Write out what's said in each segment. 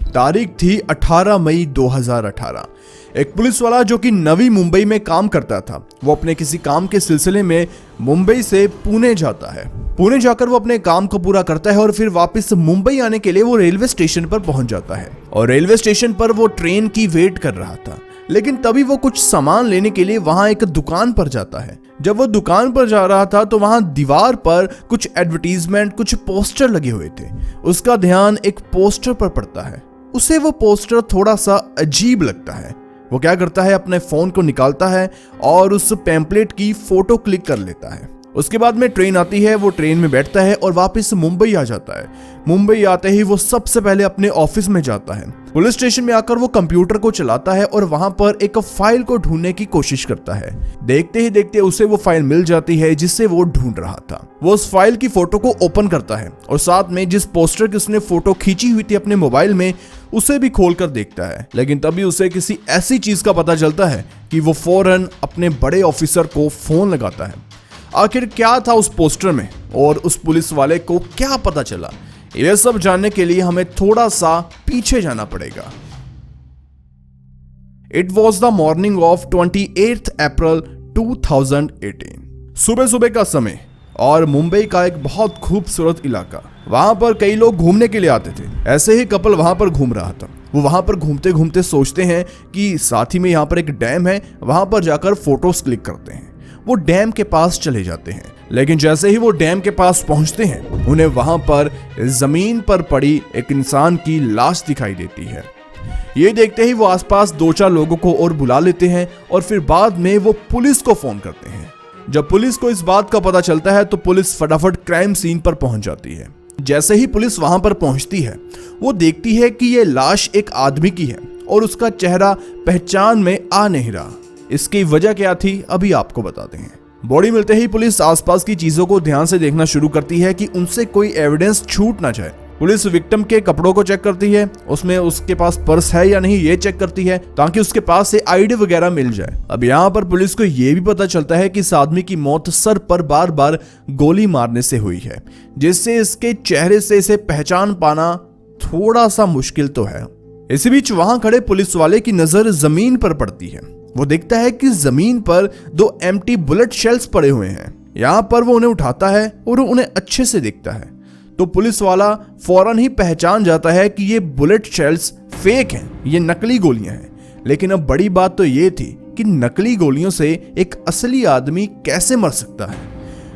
तारीख थी 18 मई 2018। एक पुलिस वाला जो कि नवी मुंबई में काम करता था, वो अपने किसी काम के सिलसिले में मुंबई से पुणे जाता है। पुणे जाकर वो अपने काम को पूरा करता है और फिर वापस मुंबई आने के लिए वो रेलवे स्टेशन पर पहुंच जाता है। और रेलवे स्टेशन पर वो ट्रेन की वेट कर रहा था, लेकिन तभी वो कुछ सामान लेने के लिए वहां एक दुकान पर जाता है। जब वो दुकान पर जा रहा था तो वहां दीवार पर कुछ एडवर्टीजमेंट, कुछ पोस्टर लगे हुए थे। उसका ध्यान एक पोस्टर पर पड़ता है। उसे वो पोस्टर थोड़ा सा अजीब लगता है। वो क्या करता है, अपने फोन को निकालता है और उस पैम्पलेट की फोटो क्लिक कर लेता है। उसके बाद में ट्रेन आती है, वो ट्रेन में बैठता है और वापस मुंबई आ जाता है। मुंबई आते ही वो सबसे पहले अपने ऑफिस में जाता है। पुलिस स्टेशन में आकर वो कंप्यूटर को चलाता है और वहां पर एक फाइल को ढूंढने की कोशिश करता है। देखते ही देखते उसे वो फाइल मिल जाती है जिसे वो ढूंढ रहा था। वो उस फाइल की फोटो को ओपन करता है और साथ में जिस पोस्टर की उसने फोटो खींची हुई थी अपने मोबाइल में, उसे भी खोलकर देखता है। लेकिन तभी उसे किसी ऐसी चीज का पता चलता है कि वो फौरन अपने बड़े ऑफिसर को फोन लगाता है। आखिर क्या था उस पोस्टर में और उस पुलिस वाले को क्या पता चला, यह सब जानने के लिए हमें थोड़ा सा पीछे जाना पड़ेगा। It was the morning of 28 अप्रैल 2018। सुबह सुबह का समय और मुंबई का एक बहुत खूबसूरत इलाका। वहां पर कई लोग घूमने के लिए आते थे। ऐसे ही कपल वहां पर घूम रहा था। वो वहां पर घूमते घूमते सोचते हैं कि साथ ही में यहाँ पर एक डैम है, वहां पर जाकर फोटोज क्लिक करते हैं। वो डैम के पास चले जाते हैं, लेकिन जैसे ही वो डैम के पास पहुंचते हैं, उन्हें वहां पर जमीन पर पड़ी एक इंसान की लाश दिखाई देती है। ये देखते ही वो आसपास 2-4 लोगों को और बुला लेते हैं और फिर बाद में वो पुलिस को फोन करते हैं। जब पुलिस को इस बात का पता चलता है तो पुलिस फटाफट क्राइम सीन पर पहुंच जाती है। जैसे ही पुलिस वहां पर पहुंचती है, वो देखती है कि ये लाश एक आदमी की है और उसका चेहरा पहचान में आ नहीं रहा। इसकी वजह क्या थी, अभी आपको बताते हैं। बॉडी मिलते ही पुलिस आसपास की चीजों को ध्यान से देखना शुरू करती है कि उनसे कोई एविडेंस छूट ना जाए। पुलिस विक्टिम के कपड़ों को चेक करती है, उसमें उसके पास पर्स है या नहीं ये चेक करती है ताकि उसके पास से आईडी वगैरह मिल जाए। अब यहाँ पर पुलिस को ये भी पता चलता है कि इस आदमी की मौत सर पर बार बार गोली मारने से हुई है, जिससे इसके चेहरे से इसे पहचान पाना थोड़ा सा मुश्किल तो है। इसी बीच वहां खड़े पुलिस वाले की नजर जमीन पर पड़ती है। वो देखता है कि जमीन पर 2 एम्प्टी बुलेट शेल्स पड़े हुए हैं। यहाँ पर वो उन्हें उठाता है और उन्हें अच्छे से देखता है तो पुलिस वाला फौरन ही पहचान जाता है कि ये बुलेट शेल्स फेक हैं, ये नकली गोलियां हैं। लेकिन अब बड़ी बात तो ये थी कि नकली गोलियों से एक असली आदमी कैसे मर सकता है।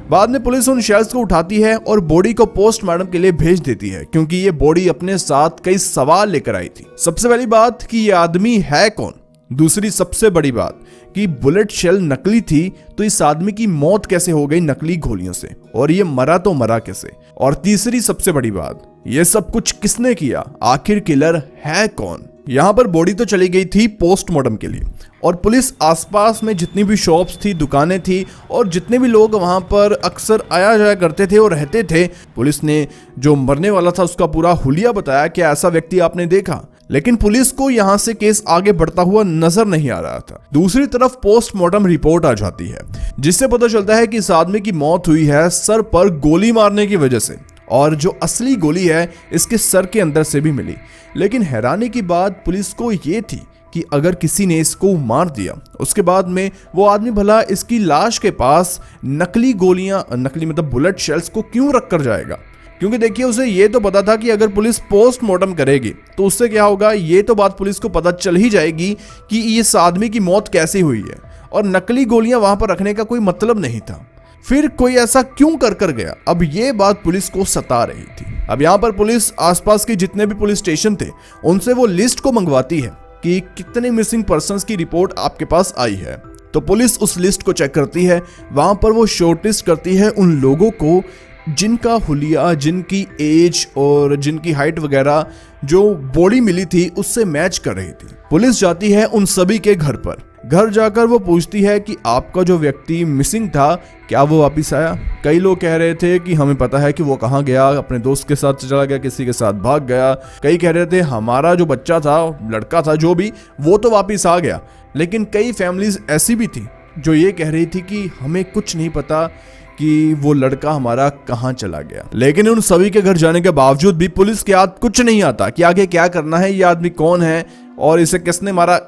बाद में पुलिस उन शेल्स को उठाती है और बॉडी को पोस्टमार्टम के लिए भेज देती है, क्योंकि ये बॉडी अपने साथ कई सवाल लेकर आई थी। सबसे पहली बात कि ये आदमी है कौन। दूसरी सबसे बड़ी बात कि बुलेट शेल नकली थी तो इस आदमी की मौत कैसे हो गई नकली गोलियों से, और ये मरा तो मरा कैसे। और तीसरी सबसे बड़ी बात, ये सब कुछ किसने किया, आखिर किलर है कौन। यहाँ पर बॉडी तो चली गई थी पोस्टमार्टम के लिए और पुलिस आसपास में जितनी भी शॉप्स थी, दुकानें थी और जितने भी लोग वहां पर अक्सर आया जाया करते थे और रहते थे, पुलिस ने जो मरने वाला था उसका पूरा हुलिया बताया कि ऐसा व्यक्ति आपने देखा। लेकिन पुलिस को यहां से केस आगे बढ़ता हुआ नजर नहीं आ रहा था। दूसरी तरफ पोस्टमार्टम रिपोर्ट आ जाती है, जिससे पता चलता है कि इस आदमी की मौत हुई है सर पर गोली मारने की वजह से, और जो असली गोली है इसके सर के अंदर से भी मिली। लेकिन हैरानी की बात पुलिस को ये थी कि अगर किसी ने इसको मार दिया, उसके बाद में वो आदमी भला इसकी लाश के पास नकली गोलियां, नकली मतलब बुलेट शेल्स को क्यों रख कर जाएगा। क्योंकि देखिए उसे ये तो पता था कि अगर पुलिस पोस्टमार्टम करेगी तो उससे क्या होगा, ये तो बात पुलिस को पता चल ही जाएगी कि इस आदमी की मौत कैसे हुई है, और नकली गोलियां वहां पर रखने का कोई मतलब नहीं था। फिर कोई ऐसा क्यों कर गया, अब ये बात पुलिस को सता रही थी। अब यहाँ पर पुलिस आसपास के जितने भी पुलिस स्टेशन थे उनसे वो लिस्ट को मंगवाती है कि कितने मिसिंग पर्सन्स की रिपोर्ट आपके पास आई है। तो पुलिस उस लिस्ट को चेक करती है। वहां पर वो शॉर्टलिस्ट करती है उन लोगों को जिनका हुलिया, जिनकी एज और जिनकी हाइट वगैरह जो बॉडी मिली थी उससे मैच कर रही थी। पुलिस जाती है उन सभी के घर पर। घर जाकर वो पूछती है कि आपका जो व्यक्ति मिसिंग था क्या वो वापस आया। कई लोग कह रहे थे कि हमें पता है कि वो कहाँ गया, अपने दोस्त के साथ चला गया, किसी के साथ भाग गया। कई कह रहे थे हमारा जो बच्चा था, लड़का था जो भी, वो तो वापस आ गया। लेकिन कई फैमिलीज ऐसी भी थी जो ये कह रही थी कि हमें कुछ नहीं पता कि वो लड़का हमारा कहाँ चला गया। लेकिन उन सभी के घर जाने के बावजूद भी पुलिस के याद कुछ नहीं आता कि आगे क्या करना है, ये आदमी कौन है और इसे किसने मारा।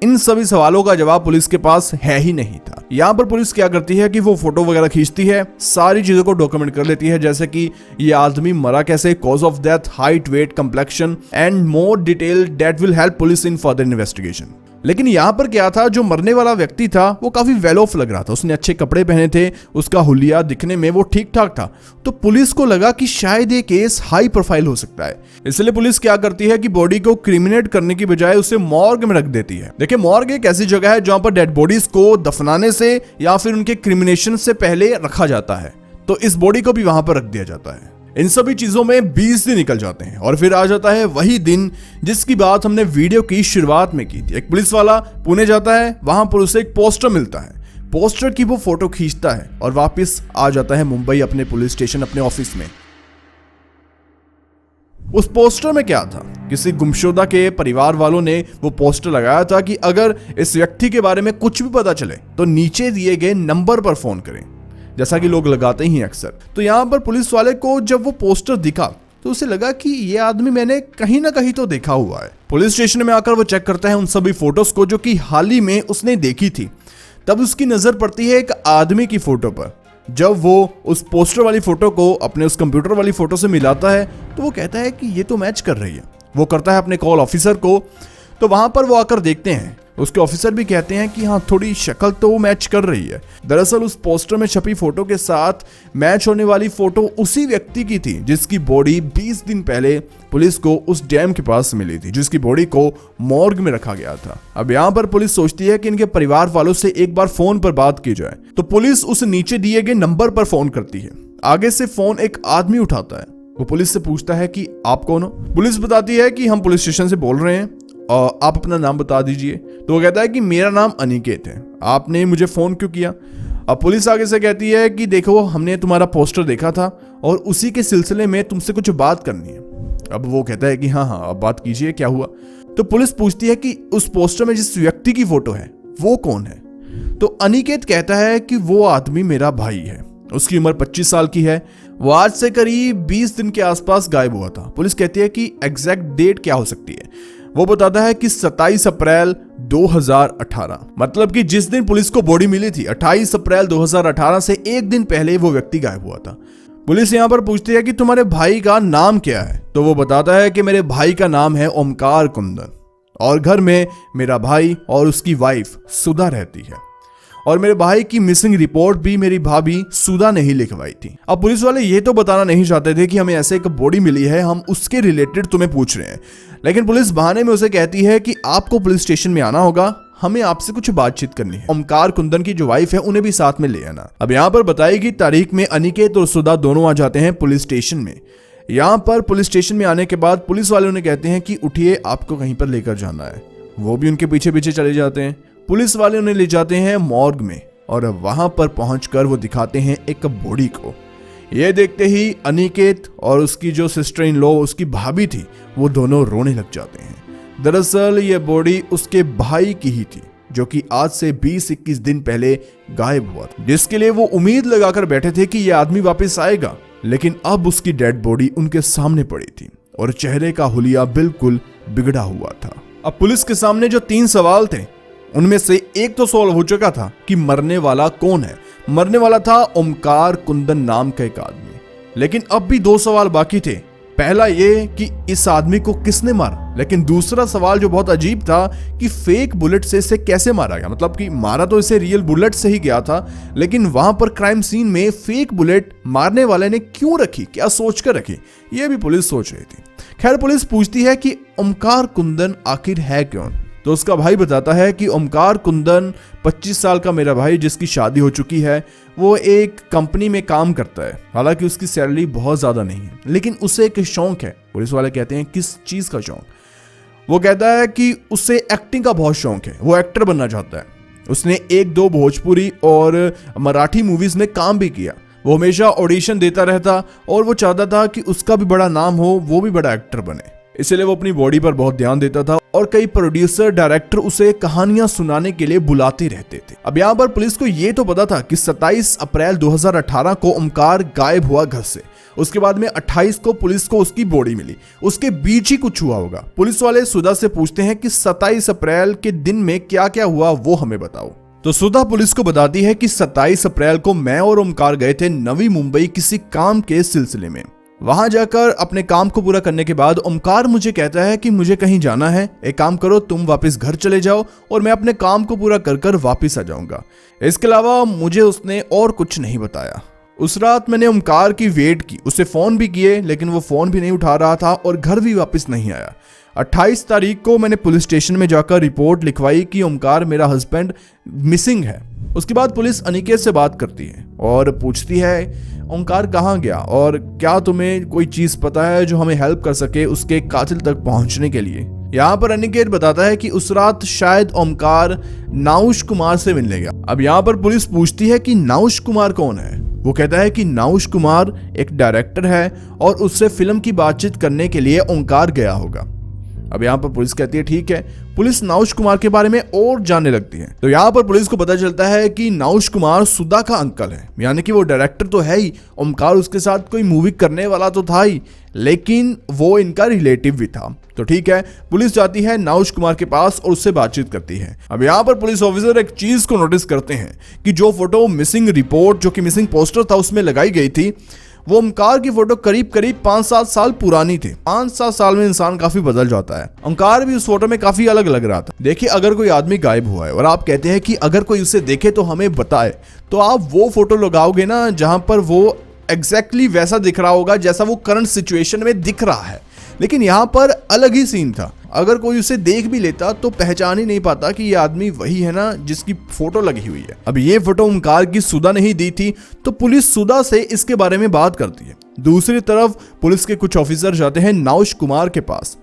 इन सभी सवालों का जवाब पुलिस के पास है ही नहीं था। यहाँ पर पुलिस क्या करती है कि वो फोटो वगैरह खींचती है, सारी चीजों को डॉक्यूमेंट कर लेती है, जैसे कि ये आदमी मरा कैसे, cause of death, height, weight, complexion and more detail that will help police in further investigation. लेकिन यहाँ पर क्या था, जो मरने वाला व्यक्ति था वो काफी वेल ऑफ लग रहा था, उसने अच्छे कपड़े पहने थे, उसका हुलिया दिखने में वो ठीक ठाक था। तो पुलिस को लगा कि शायद ये केस हाई प्रोफाइल हो सकता है, इसलिए पुलिस क्या करती है कि बॉडी को क्रिमिनेट करने की बजाय उसे मॉर्ग में रख देती है। देखिए, मॉर्ग एक ऐसी जगह है जहां पर डेड बॉडीज को दफनाने से या फिर उनके क्रिमिनेशन से पहले रखा जाता है, तो इस बॉडी को भी वहां पर रख दिया जाता है। इन सभी चीजों में 20 दिन निकल जाते हैं और फिर आ जाता है वही दिन जिसकी बात हमने वीडियो की शुरुआत में की थी। एक पुलिस वाला पुणे जाता है, वहां पर उसे एक पोस्टर मिलता है, पोस्टर की वो फोटो खींचता है और वापस आ जाता है मुंबई अपने पुलिस स्टेशन, अपने ऑफिस में। उस पोस्टर में क्या था, किसी गुमशुदा के परिवार वालों ने वो पोस्टर लगाया था कि अगर इस व्यक्ति के बारे में कुछ भी पता चले तो नीचे दिए गए नंबर पर फोन करें, जैसा कि लोग लगाते ही अक्सर। तो यहां पर पुलिस वाले को जब वो पोस्टर दिखा तो उसे लगा कि ये आदमी मैंने कहीं ना कहीं तो देखा हुआ है। पुलिस स्टेशन में आकर वो चेक करता है उन सभी फोटोज को जो कि हाल ही में उसने देखी थी। तब उसकी नजर पड़ती है एक आदमी की फोटो पर। जब वो उस पोस्टर वाली फोटो को अपने उस कंप्यूटर वाली फोटो से मिलाता है तो वो कहता है कि ये तो मैच कर रही है। वो करता है अपने कॉल ऑफिसर को, तो वहां पर वो आकर देखते हैं, उसके ऑफिसर भी कहते हैं कि हाँ, थोड़ी शक्ल तो मैच कर रही है। दरअसल उस पोस्टर में छपी फोटो के साथ मैच होने वाली फोटो उसी व्यक्ति की थी जिसकी बॉडी 20 दिन पहले पुलिस को उस डैम के पास मिली थी, जिसकी बॉडी को मॉर्ग में रखा गया था। अब यहाँ पर पुलिस सोचती है कि इनके परिवार वालों से एक बार फोन पर बात की जाए, तो पुलिस उस नीचे दिए गए नंबर पर फोन करती है। आगे से फोन एक आदमी उठाता है, वो पुलिस से पूछता है कि आप कौन हो। पुलिस बताती है कि हम पुलिस स्टेशन से बोल रहे हैं और आप अपना नाम बता दीजिए। तो वो कहता है कि मेरा नाम अनिकेत है, आपने मुझे फोन क्यों किया। अब पुलिस आगे से कहती है कि देखो, हमने तुम्हारा पोस्टर देखा था और उसी के सिलसिले में तुमसे कुछ बात करनी है। अब वो कहता है कि हाँ, अब बात कीजिए, क्या हुआ। तो पुलिस पूछती है कि उस पोस्टर में जिस व्यक्ति की फोटो है वो कौन है। तो अनिकेत कहता है कि वो आदमी मेरा भाई है, उसकी उम्र 25 साल की है, वो आज से करीब 20 दिन के आसपास गायब हुआ था। पुलिस कहती है कि एग्जैक्ट डेट क्या हो सकती है। वो बताता है कि 27 अप्रैल 2018, मतलब कि जिस दिन पुलिस को बॉडी मिली थी 28 अप्रैल 2018 से एक दिन पहले वो व्यक्ति गायब हुआ था। पुलिस यहाँ पर पूछती है कि तुम्हारे भाई का नाम क्या है। तो वो बताता है कि मेरे भाई का नाम है ओमकार कुंदन और घर में मेरा भाई और उसकी वाइफ सुधा रहती है और मेरे भाई की मिसिंग रिपोर्ट भी मेरी भाभी सुधा ने ही लिखवाई थी। अब पुलिस वाले ये तो बताना नहीं चाहते थे कि हमें ऐसे एक बॉडी मिली है, हम उसके रिलेटेड तुम्हें पूछ रहे हैं, लेकिन पुलिस बहाने में उसे कहती है कि आपको पुलिस स्टेशन में आना होगा, हमें आपसे कुछ बातचीत करनी है। ओमकार कुंदन की जो वाइफ है उन्हें भी साथ में ले आना। अब यहाँ पर बताई गई तारीख में अनिकेत और सुधा दोनों आ जाते हैं पुलिस स्टेशन में। यहाँ पर पुलिस स्टेशन में आने के बाद पुलिस वाले उन्हें कहते हैं कि उठिए, आपको कहीं पर लेकर जाना है। वो भी उनके पीछे पीछे चले जाते हैं। पुलिस वाले उन्हें ले जाते हैं मॉर्ग में और वहां पर पहुंचकर वो दिखाते हैं एक बॉडी को। ये देखते ही अनिकेत और उसकी जो सिस्टर इन लॉ, उसकी भाभी थी, वो दोनों रोने लग जाते हैं। दरअसल ये बॉडी उसके भाई की ही थी जो कि आज से 20-21 दिन पहले गायब हुआ था, जिसके लिए वो उम्मीद लगाकर बैठे थे कि ये आदमी वापस आएगा। लेकिन अब उसकी डेड बॉडी उनके सामने पड़ी थी और चेहरे का हुलिया बिल्कुल बिगड़ा हुआ था। अब पुलिस के सामने जो 3 सवाल थे उनमें से एक तो सवाल हो चुका था कि मरने वाला कौन है। मरने वाला था ओमकार कुंदन नाम का एक आदमी, लेकिन अब भी 2 सवाल बाकी थे। पहला ये कि इस आदमी को किसने मारा, लेकिन दूसरा सवाल जो बहुत अजीब था कि फेक बुलेट से इसे कैसे मारा गया। मतलब कि मारा तो इसे रियल बुलेट से ही गया था, लेकिन वहां पर क्राइम सीन में फेक बुलेट मारने वाले ने क्यों रखी, क्या सोचकर रखी, ये भी पुलिस सोच रही थी। खैर, पुलिस पूछती है कि ओमकार कुंदन आखिर है कौन। तो उसका भाई बताता है कि ओमकार कुंदन 25 साल का मेरा भाई, जिसकी शादी हो चुकी है, वो एक कंपनी में काम करता है। हालांकि उसकी सैलरी बहुत ज़्यादा नहीं है, लेकिन उसे एक शौक है। पुलिस वाले कहते हैं किस चीज़ का शौक। वो कहता है कि उसे एक्टिंग का बहुत शौक है, वो एक्टर बनना चाहता है। उसने 1-2 भोजपुरी और मराठी मूवीज़ में काम भी किया। वो हमेशा ऑडिशन देता रहता और वो चाहता था कि उसका भी बड़ा नाम हो, वो भी बड़ा एक्टर बने। इसलिए वो अपनी बॉडी पर बहुत ध्यान देता था और कई प्रोड्यूसर डायरेक्टर उसे कहानियां सुनाने के लिए बुलाते रहते थे। अब यहाँ पर पुलिस को ये तो पता था कि 27 अप्रैल 2018 को ओमकार गायब हुआ घर से। उसके बाद में 28 को पुलिस को उसकी बॉडी मिली। उसके बीच ही कुछ हुआ होगा। पुलिस वाले सुधा से पूछते हैं कि 27 अप्रैल के दिन में क्या क्या हुआ वो हमें बताओ। तो सुधा पुलिस को बताती है कि 27 अप्रैल को मैं और ओमकार गए थे नवी मुंबई किसी काम के सिलसिले में। वहां जाकर अपने काम को पूरा करने के बाद ओमकार मुझे कहता है कि मुझे कहीं जाना है, एक काम करो तुम वापस घर चले जाओ और मैं अपने काम को पूरा कर कर वापस आ जाऊंगा। इसके अलावा मुझे उसने और कुछ नहीं बताया। उस रात मैंने ओमकार की वेट की, उसे फोन भी किए लेकिन वो फोन भी नहीं उठा रहा था और घर भी वापस नहीं आया। 28 तारीख को मैंने पुलिस स्टेशन में जाकर रिपोर्ट लिखवाई कि ओमकार मेरा हस्बैंड मिसिंग है। उसके बाद पुलिस अनिकेत से बात करती है और पूछती है ओमकार कहाँ गया और क्या तुम्हें कोई चीज पता है जो हमें हेल्प कर सके उसके कातिल तक पहुंचने के लिए। यहाँ पर अनिकेत बताता है कि उस रात शायद ओमकार नाउश कुमार से मिलने गया। अब यहाँ पर पुलिस पूछती है कि नाउश कुमार कौन है। वो कहता है कि नाउश कुमार एक डायरेक्टर है और उससे फिल्म की बातचीत करने के लिए ओमकार गया होगा। अब यहाँ पर पुलिस कहती है ठीक है। पुलिस नाउश कुमार के बारे में और जानने लगती है। तो यहाँ पर पुलिस को पता चलता है कि नाउश कुमार सुधा का अंकल है, यानी कि वो डायरेक्टर तो है ही, ओमकार उसके साथ कोई मूवी करने वाला तो था ही, लेकिन वो इनका रिलेटिव भी था। तो ठीक है, पुलिस जाती है नाउश कुमार के पास और उससे बातचीत करती है। अब यहाँ पर पुलिस ऑफिसर एक चीज को नोटिस करते हैं कि जो फोटो मिसिंग रिपोर्ट जो कि मिसिंग पोस्टर था उसमें लगाई गई थी वो ओमकार की फोटो करीब 5-7 साल पुरानी थी। 5-7 साल में इंसान काफी बदल जाता है। ओमकार भी उस फोटो में काफी अलग लग रहा था। देखिए, अगर कोई आदमी गायब हुआ है और आप कहते हैं कि अगर कोई उसे देखे तो हमें बताए, तो आप वो फोटो लगाओगे ना जहां पर वो एग्जैक्टली वैसा दिख रहा होगा जैसा वो करंट सिचुएशन में दिख रहा है। लेकिन यहाँ पर अलग ही सीन था। अगर कोई उसे देख भी लेता तो पहचान ही नहीं पाता कि ये आदमी वही है ना जिसकी फोटो लगी हुई है। अब ये फोटो ओमकार की सुधा ने ही दी थी, तो पुलिस सुधा से इसके बारे में बात करती है। दूसरी तरफ पुलिस के कुछ ऑफिसर जाते हैं नाउश कुमार के पास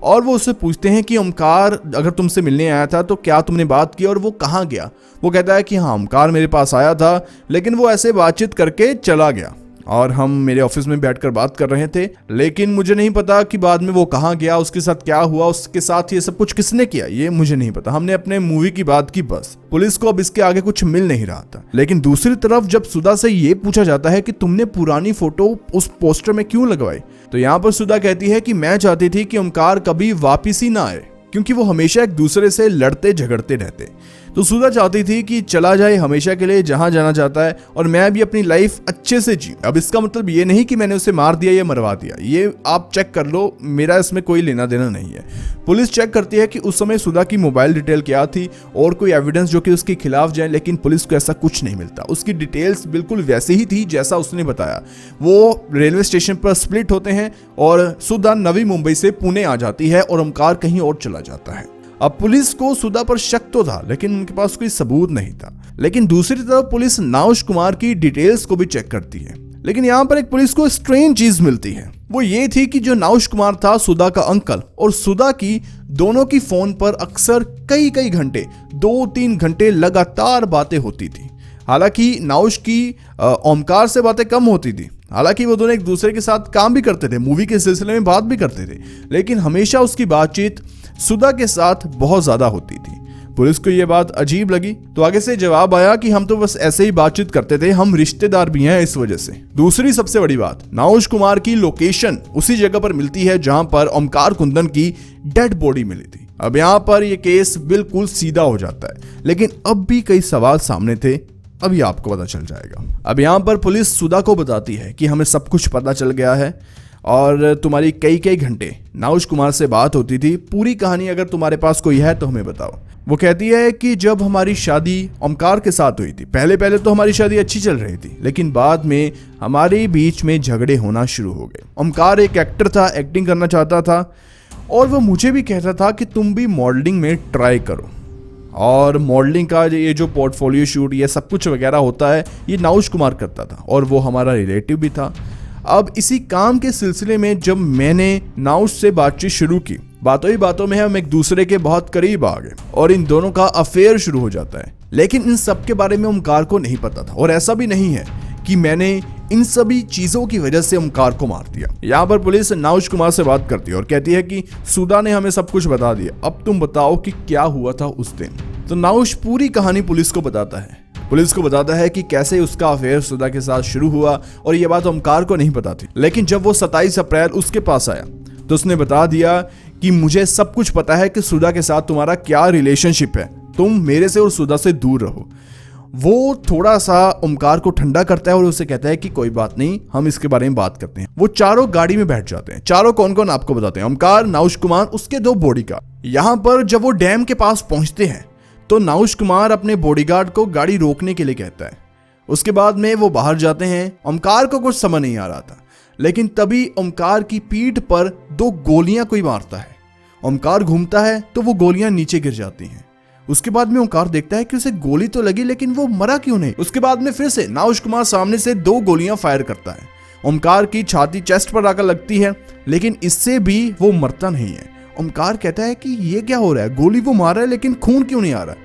और वो उससे पूछते हैं कि ओमकार अगर तुमसे मिलने आया था तो क्या तुमने बात की और वो कहाँ गया। वो कहता है कि हाँ, ओमकार मेरे पास आया था लेकिन वो ऐसे बातचीत करके चला गया और हम मेरे ऑफिस में बैठकर बात कर रहे थे, लेकिन मुझे नहीं पता कि बाद में वो कहाँ गया, उसके साथ क्या हुआ, उसके साथ ये सब कुछ किसने किया, ये मुझे नहीं पता। हमने अपने मूवी की बात की बस। पुलिस को अब इसके आगे कुछ मिल नहीं रहा था। लेकिन दूसरी तरफ जब सुधा से ये पूछा जाता है कि तुमने पुरानी फोटो उस पोस्टर में क्यों लगवाई, तो यहाँ पर सुधा कहती है कि मैं चाहती थी कि ओमकार कभी वापिस ही ना आए, क्योंकि वो हमेशा एक दूसरे से लड़ते झगड़ते रहते। तो सुधा चाहती थी कि चला जाए हमेशा के लिए जहां जाना चाहता है और मैं भी अपनी लाइफ अच्छे से जी। अब इसका मतलब ये नहीं कि मैंने उसे मार दिया या मरवा दिया, ये आप चेक कर लो, मेरा इसमें कोई लेना देना नहीं है। पुलिस चेक करती है कि उस समय सुधा की मोबाइल डिटेल क्या थी और कोई एविडेंस जो कि उसके खिलाफ जाए, लेकिन पुलिस को ऐसा कुछ नहीं मिलता। उसकी डिटेल्स बिल्कुल वैसे ही थी जैसा उसने बताया। वो रेलवे स्टेशन पर स्प्लिट होते हैं और सुधा नवी मुंबई से पुणे आ जाती है और ओमकार कहीं और चला जाता है। अब पुलिस को सुधा पर शक तो था लेकिन उनके पास कोई सबूत नहीं था। लेकिन दूसरी तरफ पुलिस नाउश कुमार की डिटेल्स को भी चेक करती है। लेकिन यहाँ पर एक पुलिस को स्ट्रेंज चीज मिलती है। वो ये थी कि जो नाउश कुमार था सुधा का अंकल और सुधा की दोनों की फोन पर अक्सर कई घंटे 2-3 घंटे लगातार बातें होती थी। हालांकि नाउश की ओमकार से बातें कम होती थी। हालांकि वो दोनों एक दूसरे के साथ काम भी करते थे, मूवी के सिलसिले में बात भी करते थे, लेकिन हमेशा उसकी बातचीत सुधा के साथ बहुत ज्यादा होती थी। पुलिस को यह बात अजीब लगी तो आगे से जवाब आया कि हम तो बस ऐसे ही बातचीत करते थे, हम रिश्तेदार भी हैं इस वजह से। दूसरी सबसे बड़ी बात, नाउश कुमार की लोकेशन उसी जगह पर मिलती है जहां पर ओमकार कुंदन की डेड बॉडी मिली थी। अब यहाँ पर यह केस बिल्कुल सीधा हो जाता है, लेकिन अब भी कई सवाल सामने थे, अभी आपको पता चल जाएगा। अब यहाँ पर पुलिस सुधा को बताती है कि हमें सब कुछ पता चल गया है और तुम्हारी कई घंटे नाउश कुमार से बात होती थी। पूरी कहानी अगर तुम्हारे पास कोई है तो हमें बताओ। वो कहती है कि जब हमारी शादी ओमकार के साथ हुई थी, पहले तो हमारी शादी अच्छी चल रही थी, लेकिन बाद में हमारे बीच में झगड़े होना शुरू हो गए। ओमकार एक एक्टर था, एक्टिंग करना चाहता था और वो मुझे भी कहता था कि तुम भी मॉडलिंग में ट्राई करो। और मॉडलिंग का ये जो पोर्टफोलियो शूट ये सब कुछ वगैरह होता है ये नाउश कुमार करता था और वो हमारा रिलेटिव भी था। अब इसी काम के सिलसिले में जब मैंने नाउश से बातचीत शुरू की, बातों ही बातों में हम एक दूसरे के बहुत करीब आ गए और इन दोनों का अफेयर शुरू हो जाता है। लेकिन इन सब के बारे में ओमकार को नहीं पता था और ऐसा भी नहीं है कि मैंने इन सभी चीजों की वजह से ओमकार को मार दिया। यहाँ पर पुलिस नाउश कुमार से बात करती है और कहती है कि सुधा ने हमें सब कुछ बता दिया, अब तुम बताओ कि क्या हुआ था उस दिन। तो नाउश पूरी कहानी पुलिस को बताता है। पुलिस को बताता है कि कैसे उसका अफेयर सुधा के साथ शुरू हुआ और ये बात ओमकार को नहीं पता थी। लेकिन जब वो 27 अप्रैल उसके पास आया तो उसने बता दिया कि मुझे सब कुछ पता है कि सुधा के साथ तुम्हारा क्या रिलेशनशिप है, तुम मेरे से और सुधा से दूर रहो। वो थोड़ा सा ओमकार को ठंडा करता है और उसे कहता है कि कोई बात नहीं, हम इसके बारे में बात करते हैं। वो चारों गाड़ी में बैठ जाते हैं। चारों कौन कौन आपको बताते हैं, ओमकार, नाउश कुमार, उसके 2 बॉडीगार्ड। यहाँ पर जब वो डैम के पास पहुंचते हैं तो नाउश कुमार अपने बॉडीगार्ड को गाड़ी रोकने के लिए कहता है। उसके बाद में वो बाहर जाते हैं। ओमकार को कुछ समझ नहीं आ रहा था, लेकिन तभी ओमकार की पीठ पर 2 गोलियां कोई मारता है। ओमकार घूमता है तो वो गोलियां नीचे गिर जाती हैं। उसके बाद में ओमकार देखता है कि उसे गोली तो लगी, लेकिन वो मरा क्यों नहीं। उसके बाद में फिर से नाउश कुमार सामने से 2 गोलियां फायर करता है। ओमकार की छाती चेस्ट पर आकर लगती है, लेकिन इससे भी वो मरता नहीं है। ओमकार कहता है कि ये क्या हो रहा है, गोली वो मार रहा है लेकिन खून क्यों नहीं आ रहा।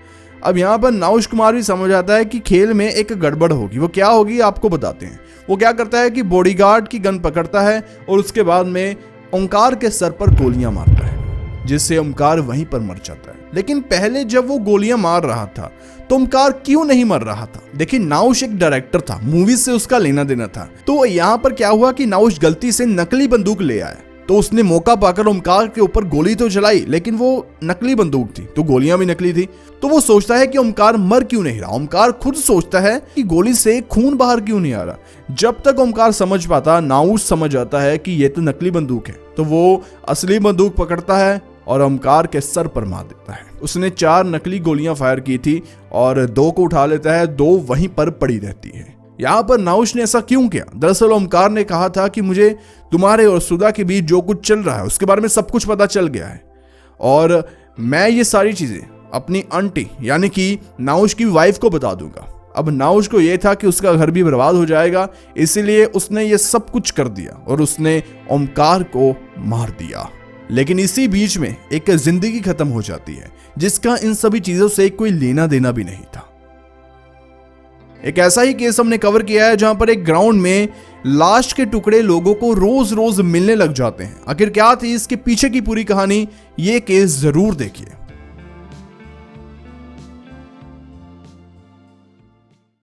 अब यहाँ पर नाउश कुमार भी समझ आता है कि खेल में एक गड़बड़ होगी। वो क्या होगी आपको बताते हैं। वो क्या करता है कि बॉडीगार्ड की गन पकड़ता है और उसके बाद में ओमकार के सर पर गोलियां मारता है, जिससे ओमकार वहीं पर मर जाता है। लेकिन पहले जब वो गोलियां मार रहा था तो ओमकार क्यों नहीं मर रहा था। देखिए, नाउश एक डायरेक्टर था, मूवी से उसका लेना देना था। तो यहाँ पर क्या हुआ कि नाउश गलती से नकली बंदूक ले आया, तो उसने मौका पाकर ओमकार के ऊपर गोली तो चलाई, लेकिन वो नकली बंदूक थी तो गोलियां भी नकली थी। तो वो सोचता है कि ओमकार मर क्यों नहीं रहा। ओमकार खुद सोचता है कि गोली से खून बाहर क्यों नहीं आ रहा। जब तक ओमकार समझ पाता, नाउश समझ आता है कि ये तो नकली बंदूक है, तो वो असली बंदूक पकड़ता है और ओमकार के सर पर मार देता है। उसने 4 नकली गोलियां फायर की थी और 2 को उठा लेता है, 2 वहीं पर पड़ी रहती है। यहाँ पर नाउश ने ऐसा क्यों किया? दरअसल ओमकार ने कहा था कि मुझे तुम्हारे और सुधा के बीच जो कुछ चल रहा है उसके बारे में सब कुछ पता चल गया है और मैं ये सारी चीजें अपनी आंटी यानी कि नाउश की वाइफ को बता दूंगा। अब नाउश को यह था कि उसका घर भी बर्बाद हो जाएगा, इसीलिए उसने ये सब कुछ कर दिया और उसने ओमकार को मार दिया। लेकिन इसी बीच में एक जिंदगी खत्म हो जाती है जिसका इन सभी चीजों से कोई लेना देना भी नहीं था। एक ऐसा ही केस हमने कवर किया है जहां पर एक ग्राउंड में लाश के टुकड़े लोगों को रोज रोज मिलने लग जाते हैं। आखिर क्या थी इसके पीछे की पूरी कहानी, ये केस जरूर देखिए।